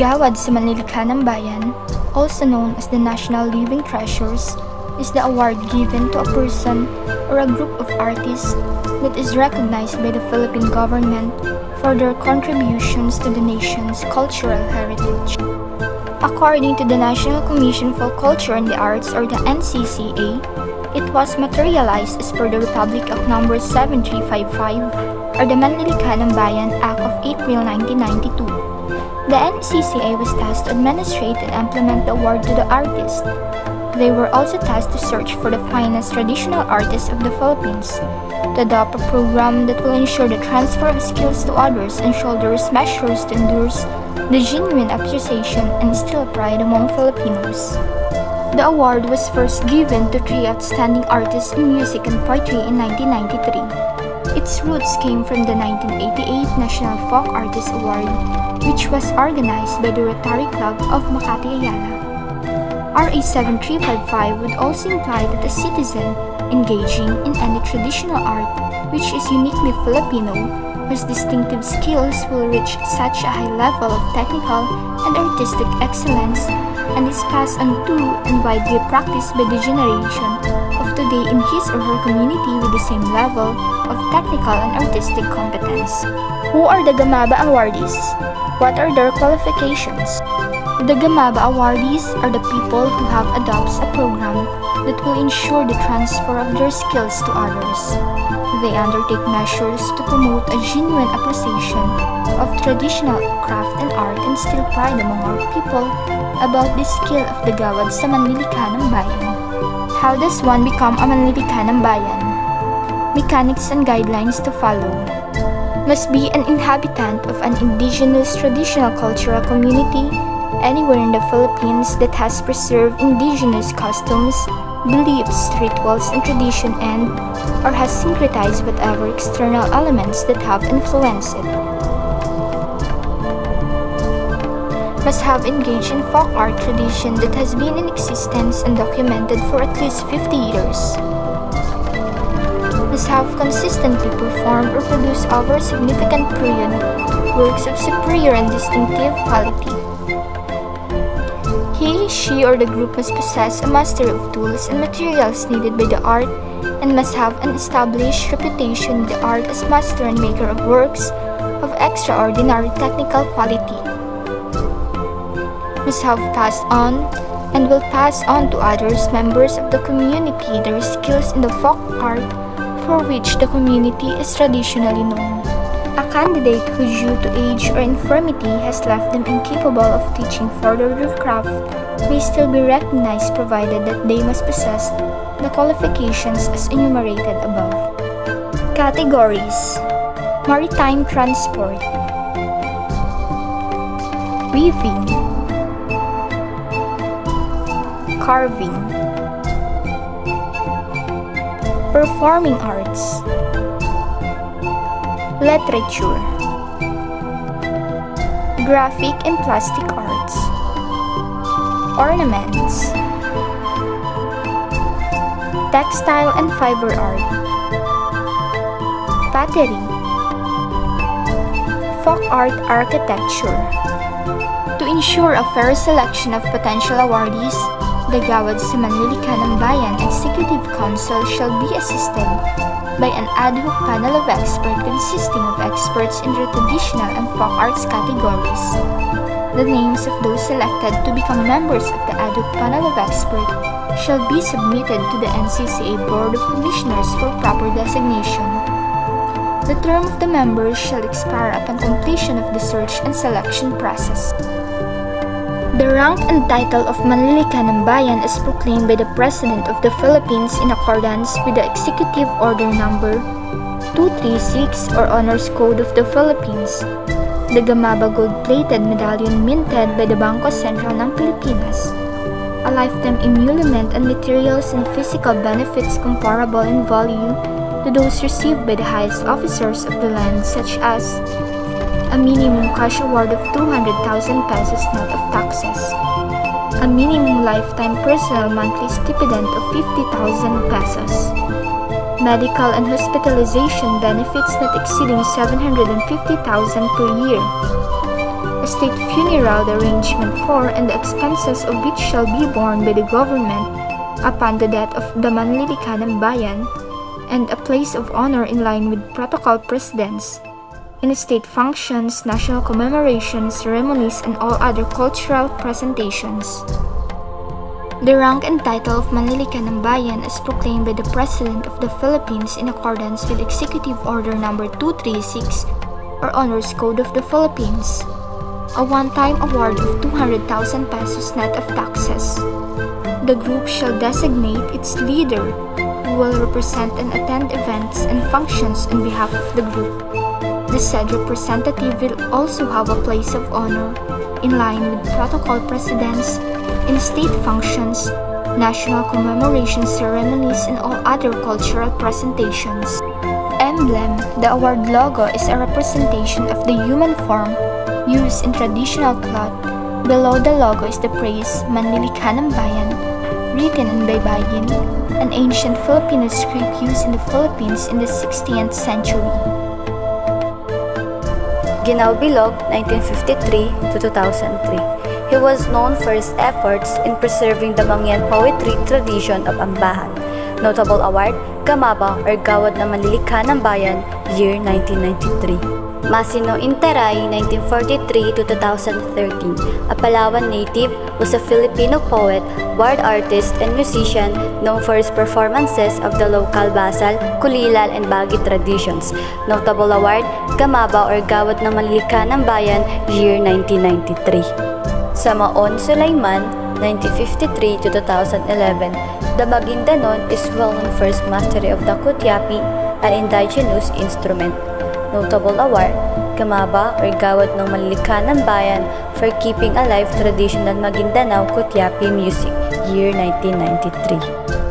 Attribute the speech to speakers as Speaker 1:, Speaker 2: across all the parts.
Speaker 1: Gawad sa Manlilikan ng Bayan, also known as the National Living Treasures, is the award given to a person or a group of artists that is recognized by the Philippine government for their contributions to the nation's cultural heritage. According to the National Commission for Culture and the Arts, or the NCCA, it was materialized as per the Republic Act No. 7355 or the Manlilikan ng Bayan Act of April 1992. The NCCA was tasked to administrate and implement the award to the artist. They were also tasked to search for the finest traditional artists of the Philippines, to adopt a program that will ensure the transfer of skills to others and shoulders measures to endorse the genuine appreciation and instill pride among Filipinos. The award was first given to three outstanding artists in music and poetry in 1993. Its roots came from the 1988 National Folk Artist Award, which was organized by the Rotary Club of Makati, Ayala. RA 7355 would also imply that a citizen engaging in any traditional art which is uniquely Filipino, whose distinctive skills will reach such a high level of technical and artistic excellence and is passed on to and widely practiced by the generation of today in his or her community with the same level of technical and artistic competence. Who are the Gamaba awardees? What are their qualifications? The Gamaba awardees are the people who have adopted a program that will ensure the transfer of their skills to others. They undertake measures to promote a genuine appreciation of traditional craft and art and instill pride among our people about the skill of the Gawad sa Manlilikan ng Bayan. How does one become a Manlilikan ng Bayan? Mechanics and guidelines to follow. Must be an inhabitant of an indigenous traditional cultural community anywhere in the Philippines that has preserved indigenous customs, beliefs, rituals, and tradition and or has syncretized whatever external elements that have influenced it. Must have engaged in folk art tradition that has been in existence and documented for at least 50 years. Must have consistently performed or produced over a significant period works of superior and distinctive quality. He, she, or the group must possess a mastery of tools and materials needed by the art and must have an established reputation in the art as master and maker of works of extraordinary technical quality. Must have passed on and will pass on to others members of the community their skills in the folk art for which the community is traditionally known. A candidate who due to age or infirmity has left them incapable of teaching further their craft may still be recognized provided that they must possess the qualifications as enumerated above. Categories: Maritime Transport, Weaving, Carving, Performing Arts, Literature, Graphic and Plastic Arts, Ornaments, Textile and Fiber Art, Pottery, Folk Art Architecture. To ensure a fair selection of potential awardees, the Gawad sa Manlilikan ng Bayan Executive Council shall be assisted by an ad hoc panel of experts consisting of experts in the traditional and folk arts categories. The names of those selected to become members of the ad hoc panel of experts shall be submitted to the NCCA Board of Commissioners for proper designation. The term of the members shall expire upon completion of the search and selection process. The rank and title of Manlilikan ng Bayan is proclaimed by the President of the Philippines in accordance with the Executive Order No. 236 or Honors Code of the Philippines. The Gamaba gold-plated medallion minted by the Bangko Sentral ng Pilipinas. A lifetime emolument and materials and physical benefits comparable in value to those received by the highest officers of the land, such as a minimum cash award of 200,000 pesos net of taxes, a minimum lifetime personal monthly stipend of 50,000 pesos, medical and hospitalization benefits not exceeding 750,000 per year, a state funeral the arrangement for and the expenses of which shall be borne by the government upon the death of the Manlilikanang Bayan, and a place of honor in line with protocol precedents in state functions, national commemorations, ceremonies, and all other cultural presentations. The rank and title of Manlilikanang Bayan is proclaimed by the President of the Philippines in accordance with Executive Order No. 236 or Honors Code of the Philippines, a one-time award of 200,000 pesos net of taxes. The group shall designate its leader, who will represent and attend events and functions on behalf of the group. The said representative will also have a place of honor in line with protocol precedents in state functions, national commemoration ceremonies, and all other cultural presentations. Emblem: the award logo is a representation of the human form used in traditional cloth. Below the logo is the phrase Manlilikanang Bayan, written in Baybayin, an ancient Filipino script used in the Philippines in the 16th century.
Speaker 2: Ginao-Bilog, 1953 to 2003. He was known for his efforts in preserving the Mangyan poetry tradition of Ambahan. Notable award, Gamaba or Gawad na Manlilikanang Bayan, year 1993. Masino Interay, 1943 to 2013. A Palawan native, was a Filipino poet, bard artist, and musician known for his performances of the local basal, kulilal, and bagi traditions. Notable award, Gamaba or Gawad na Manlilikanang Bayan, year 1993. Samaon Sulaiman, 1953 to 2011. The Maguindanon is well known for his mastery of the kutyapi, an indigenous instrument. Notable award, Gamaba or Gawad ng Manlilikanang Bayan for keeping alive traditional Maguindanao kutyapi music, year 1993.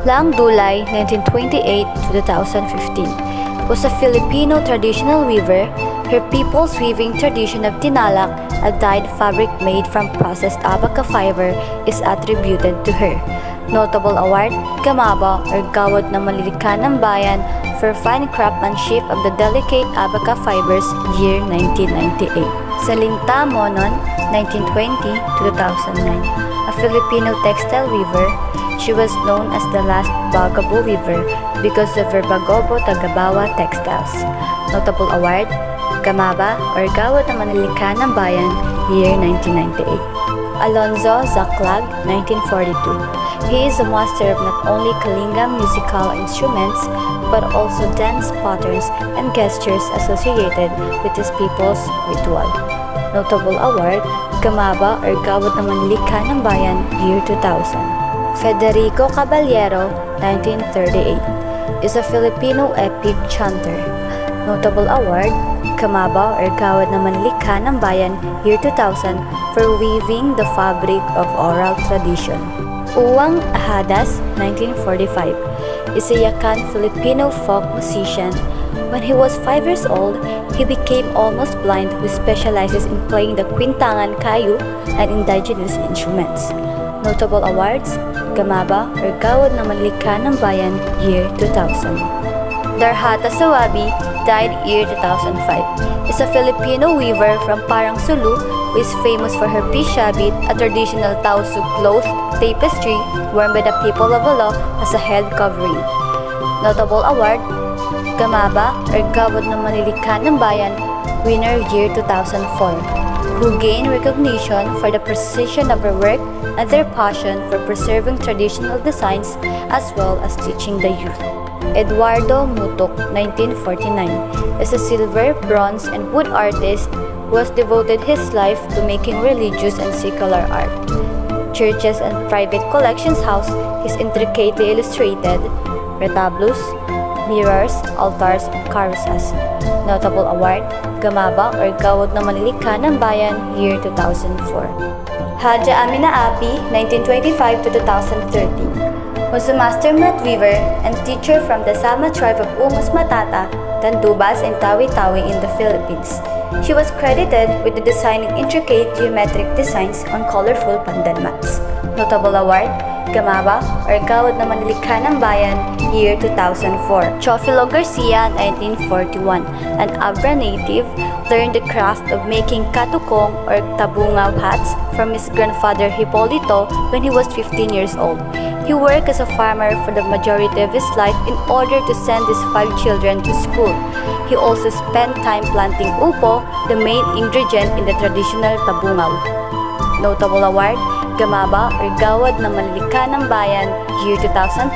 Speaker 2: Lang Dulay, 1928 to 2015, was a Filipino traditional weaver. Her people's weaving tradition of tinalak, a dyed fabric made from processed abaca fiber, is attributed to her. Notable award, Gamaba or Gawad ng Manlilikanang Bayan for fine craftsmanship of the delicate abaca fibers, year 1998. Salinta Monon, 1920 to 2009, a Filipino textile weaver. She was known as the last Bagabo weaver because of her Bagobo Tagabawa textiles. Notable award, Gamaba or Gawad ng Manlilikanang Bayan, year 1998. Alonzo Zaclag, 1942. He is a master of not only Kalinga musical instruments but also dance patterns and gestures associated with his people's ritual. Notable award, Gamaba or Gawad ng Manlilikanang Bayan, year 2000. Federico Caballero, 1938, is a Filipino epic chanter. Notable award, Gamaba or Gawad ng Manlilikanang Bayan, year 2000, for weaving the fabric of oral tradition. Uwang Ahadas, 1945, is a Yakan Filipino folk musician. When he was 5 years old, he became almost blind, who specializes in playing the quintangan kayu and indigenous instruments. Notable awards, Gamaba or Gawad ng Manlilikanang Bayan, year 2000. Darhata Sawabi, died year 2005, is a Filipino weaver from Parang Sulu who is famous for her pishabit, a traditional Tausug cloth tapestry worn by the people of Olo as a head covering. Notable award, Gamaba or Gawad ng Manlilikanang Bayan, winner year 2004, who gained recognition for the precision of her work and their passion for preserving traditional designs as well as teaching the youth. Eduardo Mutok, 1949, is a silver, bronze, and wood artist who has devoted his life to making religious and secular art. Churches and private collections house his intricately illustrated retablos, mirrors, altars, and carousels. Notable award, Gamaba or Gawad ng Manlilikanang Bayan, year 2004. Haja Amina Api, 1925 to 2013, was a master mat weaver and teacher from the Sama tribe of Umus Matata, Tandubas, and Tawi-Tawi in the Philippines. She was credited with the designing intricate geometric designs on colorful pandan mats. Notable award, Gamaba or Gawad ng Manlilikanang Bayan, year 2004. Chofilo Garcia, 1941, an Abra native, learned the craft of making katukong or tabungaw hats from his grandfather Hipolito when he was 15 years old. He worked as a farmer for the majority of his life in order to send his 5 children to school. He also spent time planting upo, the main ingredient in the traditional tabungaw. Notable award, Gamaba or Gawad ng Manlika ng Bayan, year 2012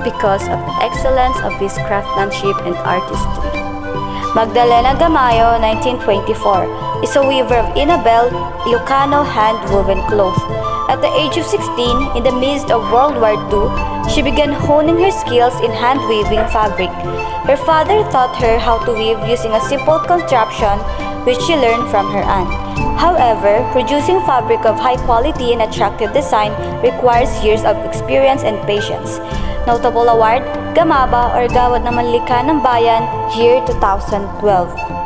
Speaker 2: because of the excellence of his craftsmanship and artistry. Magdalena Gamayo, 1924, is a weaver of Inabel, Ilocano hand-woven cloth. At the age of 16, in the midst of World War II, she began honing her skills in hand-weaving fabric. Her father taught her how to weave using a simple contraption which she learned from her aunt. However, producing fabric of high quality and attractive design requires years of experience and patience. Notable award, Gamaba or Gawad ng Manlika ng Bayan, year 2012.